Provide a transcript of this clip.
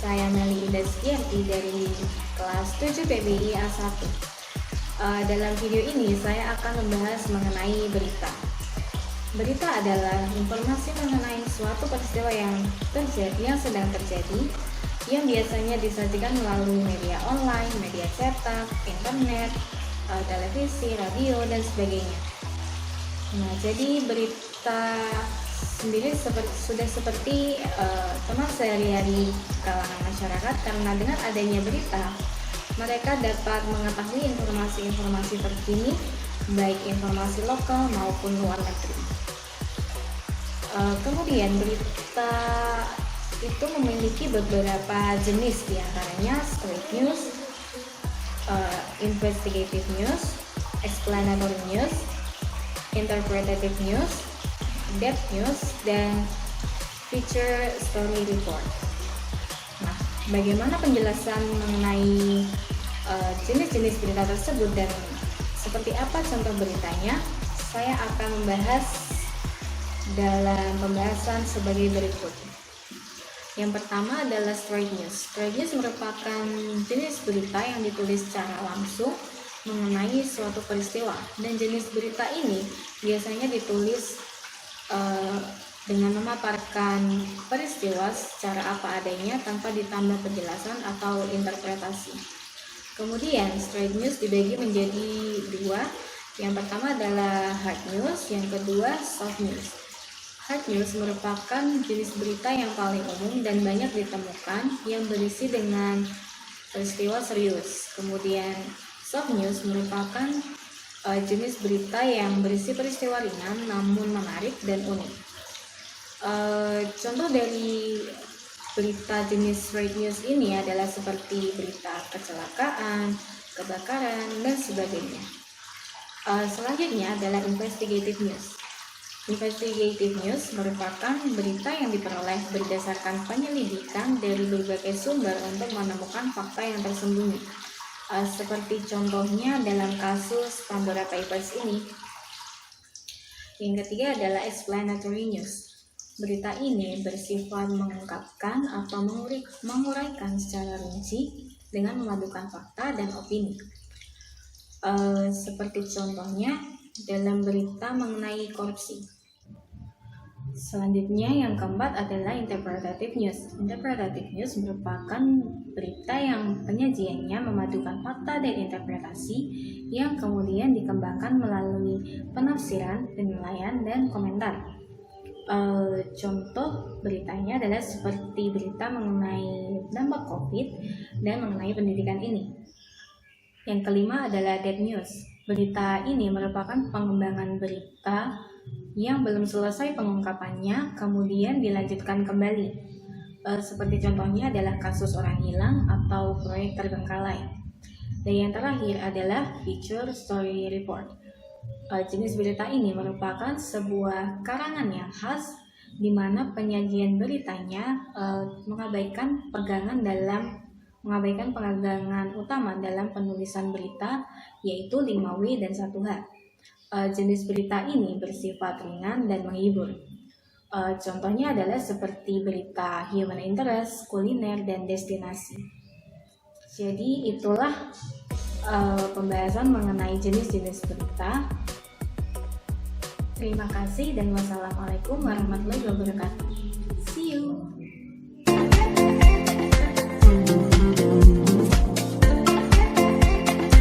saya Meli Indah Setiarti dari kelas 7 PBI A1. Dalam video ini saya akan membahas mengenai berita. Berita adalah informasi mengenai suatu peristiwa yang sedang terjadi, yang biasanya disajikan melalui media online, media cetak, internet, televisi, radio, dan sebagainya. Nah, jadi berita sendiri sudah seperti teman sehari-hari kalangan masyarakat, karena dengan adanya berita mereka dapat mengetahui informasi-informasi terkini, baik informasi lokal maupun luar negeri. Kemudian berita itu memiliki beberapa jenis, diantaranya straight news, investigative news, explanatory news, interpretative news, depth news, dan feature story report. Nah, bagaimana penjelasan mengenai jenis-jenis berita tersebut dan seperti apa contoh beritanya, saya akan membahas dalam pembahasan sebagai berikut. Yang pertama adalah straight news. Straight news merupakan jenis berita yang ditulis secara langsung mengenai suatu peristiwa, dan jenis berita ini biasanya ditulis dengan memaparkan peristiwa secara apa adanya tanpa ditambah penjelasan atau interpretasi. Kemudian straight news dibagi menjadi dua. Yang pertama adalah hard news, yang kedua soft news. Hard news merupakan jenis berita yang paling umum dan banyak ditemukan, yang berisi dengan peristiwa serius. Kemudian soft news merupakan jenis berita yang berisi peristiwa ringan namun menarik dan unik. Contoh dari berita jenis straight news ini adalah seperti berita kecelakaan, kebakaran, dan sebagainya. Selanjutnya adalah investigative news. Investigative news merupakan berita yang diperoleh berdasarkan penyelidikan dari berbagai sumber untuk menemukan fakta yang tersembunyi. Seperti contohnya dalam kasus Pandora Papers ini. Yang ketiga adalah explanatory news. Berita ini bersifat mengungkapkan atau menguraikan secara rinci dengan memadukan fakta dan opini. Seperti contohnya dalam berita mengenai korupsi. Selanjutnya yang keempat adalah interpretative news. Interpretative news merupakan berita yang penyajiannya memadukan fakta dan interpretasi yang kemudian dikembangkan melalui penafsiran, penilaian, dan komentar. Contoh beritanya adalah seperti berita mengenai dampak COVID dan mengenai pendidikan ini. Yang kelima adalah dead news. Berita ini merupakan pengembangan berita yang belum selesai pengungkapannya, kemudian dilanjutkan kembali. Seperti contohnya adalah kasus orang hilang atau proyek terbengkalai. Dan yang terakhir adalah feature story report. Jenis berita ini merupakan sebuah karangan yang khas di mana penyajian beritanya mengabaikan pegangan utama dalam penulisan berita, yaitu 5W dan 1H. Jenis berita ini bersifat ringan dan menghibur. Contohnya adalah seperti berita human interest, kuliner, dan destinasi. Jadi itulah pembahasan mengenai jenis-jenis berita. Terima kasih dan wassalamualaikum warahmatullahi wabarakatuh.